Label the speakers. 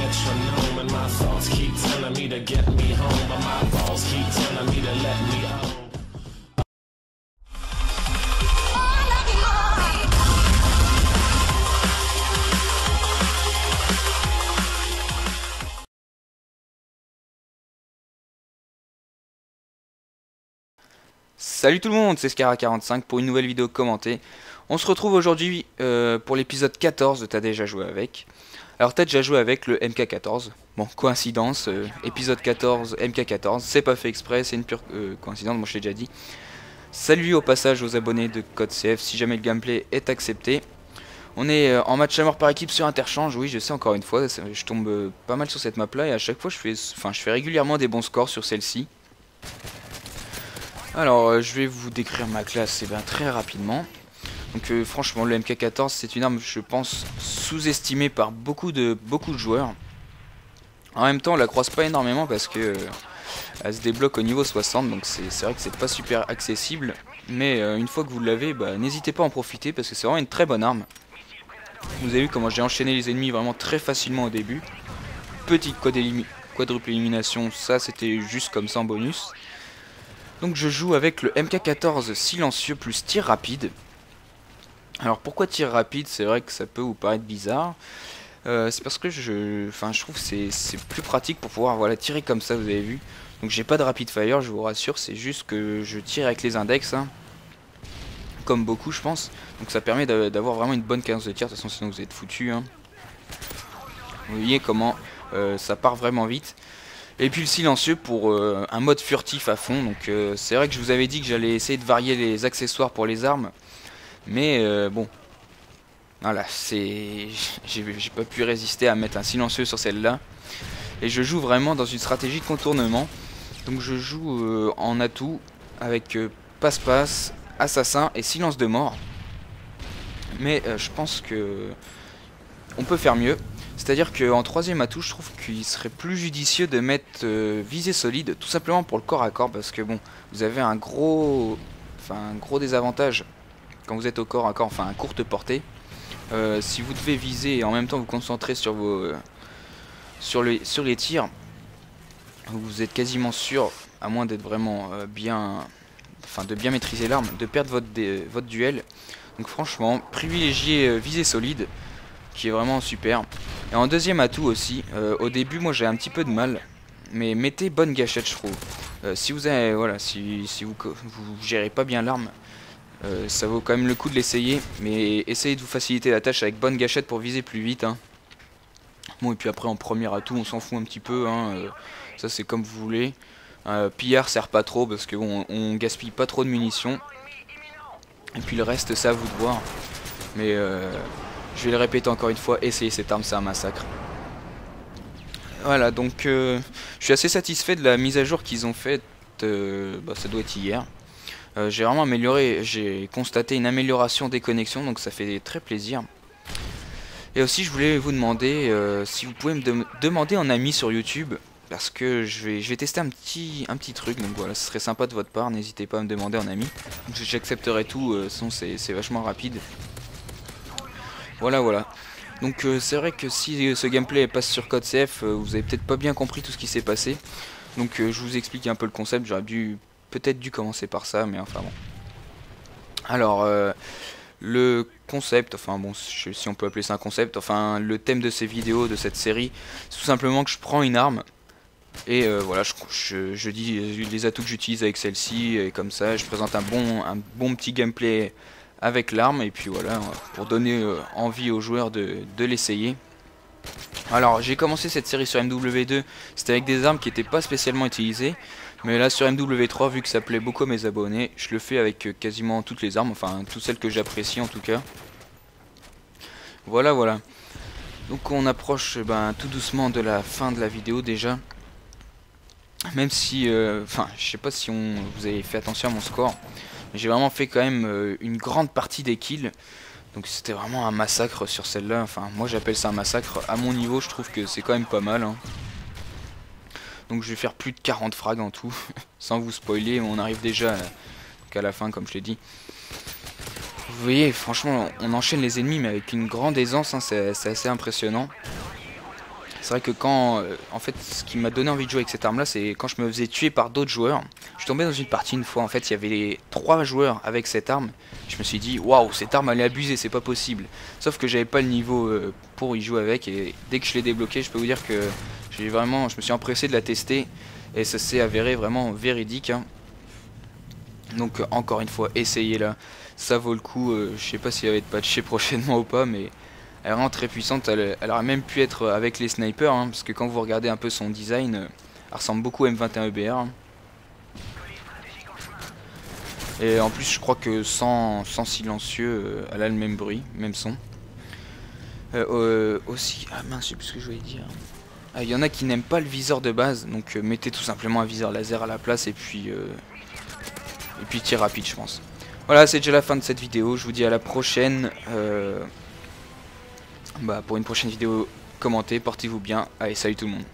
Speaker 1: metronome, and my thoughts keep telling me to get me home, but my balls keep telling me to let me go.
Speaker 2: Salut tout le monde, c'est Scara45 pour une nouvelle vidéo commentée. On se retrouve aujourd'hui pour l'épisode 14 de T'as déjà joué avec. Alors t'as déjà joué avec le MK14. Bon, coïncidence, épisode 14, MK14, c'est pas fait exprès, c'est une pure coïncidence, moi je l'ai déjà dit. Salut au passage aux abonnés de Code CF si jamais le gameplay est accepté. On est en match à mort par équipe sur interchange, oui je sais encore une fois, je tombe pas mal sur cette map là et à chaque fois je fais régulièrement des bons scores sur celle-ci. Alors je vais vous décrire ma classe très rapidement. Donc franchement le MK14 c'est une arme je pense sous-estimée par beaucoup de joueurs. En même temps on la croise pas énormément parce que elle se débloque au niveau 60, donc c'est vrai que c'est pas super accessible. Mais une fois que vous l'avez, n'hésitez pas à en profiter parce que c'est vraiment une très bonne arme. Vous avez vu comment j'ai enchaîné les ennemis vraiment très facilement au début. Petite quadruple élimination, ça c'était juste comme ça en bonus. Donc je joue avec le MK14 silencieux plus tir rapide. Alors pourquoi tir rapide? C'est vrai que ça peut vous paraître bizarre. C'est parce que je trouve que c'est plus pratique pour pouvoir tirer comme ça, vous avez vu. Donc j'ai pas de rapid fire, je vous rassure, c'est juste que je tire avec les index, hein, comme beaucoup je pense. Donc ça permet d'avoir vraiment une bonne cadence de tir, de toute façon sinon vous êtes foutu, hein. Vous voyez comment ça part vraiment vite. Et puis le silencieux pour un mode furtif à fond. Donc c'est vrai que je vous avais dit que j'allais essayer de varier les accessoires pour les armes. Mais bon, voilà, j'ai pas pu résister à mettre un silencieux sur celle-là. Et je joue vraiment dans une stratégie de contournement. Donc je joue en atout avec passe-passe, assassin et silence de mort. Mais je pense que on peut faire mieux. C'est-à-dire qu'en troisième atout, je trouve qu'il serait plus judicieux de mettre visée solide, tout simplement pour le corps à corps, parce que bon, vous avez un gros désavantage quand vous êtes au corps à corps, enfin à courte portée. Si vous devez viser et en même temps vous concentrer sur sur les tirs, vous êtes quasiment sûr, à moins d'être vraiment de bien maîtriser l'arme, de perdre votre duel. Donc franchement, privilégiez visée solide, qui est vraiment super. Et en deuxième atout aussi, au début moi j'ai un petit peu de mal, mais mettez bonne gâchette je trouve. Si vous avez, si vous gérez pas bien l'arme, ça vaut quand même le coup de l'essayer, mais essayez de vous faciliter la tâche avec bonne gâchette pour viser plus vite, hein. Bon et puis après en premier atout on s'en fout un petit peu, hein, ça c'est comme vous voulez. Pillard sert pas trop parce que bon, on gaspille pas trop de munitions. Et puis le reste c'est à vous de voir. Mais je vais le répéter encore une fois, essayez cette arme, c'est un massacre. Voilà, donc je suis assez satisfait de la mise à jour qu'ils ont faite, ça doit être hier. J'ai vraiment amélioré, j'ai constaté une amélioration des connexions, donc ça fait très plaisir. Et aussi je voulais vous demander si vous pouvez me demander en ami sur YouTube, parce que je vais tester un petit truc, donc voilà, ce serait sympa de votre part, n'hésitez pas à me demander en ami. J'accepterai tout, sinon c'est vachement rapide. Voilà. Donc c'est vrai que si ce gameplay passe sur Code CF, vous avez peut-être pas bien compris tout ce qui s'est passé. Donc je vous explique un peu le concept, j'aurais peut-être dû commencer par ça, mais enfin bon. Alors le concept, enfin bon, si on peut appeler ça un concept, enfin le thème de ces vidéos, de cette série, c'est tout simplement que je prends une arme et voilà, je dis les atouts que j'utilise avec celle-ci, et comme ça je présente un bon petit gameplay avec l'arme, et puis voilà, pour donner envie aux joueurs de l'essayer. Alors j'ai commencé cette série sur MW2, c'était avec des armes qui n'étaient pas spécialement utilisées, mais là sur MW3, vu que ça plaît beaucoup à mes abonnés, je le fais avec quasiment toutes les armes, enfin toutes celles que j'apprécie en tout cas. Voilà. Donc on approche tout doucement de la fin de la vidéo déjà. Même si, je sais pas si vous avez fait attention à mon score, mais j'ai vraiment fait quand même une grande partie des kills. Donc c'était vraiment un massacre sur celle-là. Enfin, moi j'appelle ça un massacre. À mon niveau, je trouve que c'est quand même pas mal, hein. Donc je vais faire plus de 40 frags en tout. Sans vous spoiler, on arrive déjà à la fin, comme je l'ai dit. Vous voyez, franchement, on enchaîne les ennemis, mais avec une grande aisance, hein, c'est assez impressionnant. C'est vrai que quand, en fait, ce qui m'a donné envie de jouer avec cette arme là, c'est quand je me faisais tuer par d'autres joueurs. Je suis tombé dans une partie une fois, en fait il y avait les 3 joueurs avec cette arme. Je me suis dit waouh, cette arme elle est abusée, c'est pas possible. Sauf que j'avais pas le niveau pour y jouer avec, et dès que je l'ai débloqué, je peux vous dire que je me suis empressé de la tester et ça s'est avéré vraiment véridique, hein. Donc encore une fois, essayez-la, ça vaut le coup. Je sais pas si elle va être patchée prochainement ou pas, mais elle est vraiment très puissante. Elle aurait même pu être avec les snipers, hein, parce que quand vous regardez un peu son design, elle ressemble beaucoup à M21 EBR, hein. Et en plus je crois que sans silencieux, elle a le même bruit, même son. Aussi, ah mince, je sais plus ce que je voulais dire. Ah, il y en a qui n'aiment pas le viseur de base, donc mettez tout simplement un viseur laser à la place, et puis tir rapide, je pense. Voilà, c'est déjà la fin de cette vidéo. Je vous dis à la prochaine. Pour une prochaine vidéo commentée. Portez-vous bien. Allez, salut tout le monde.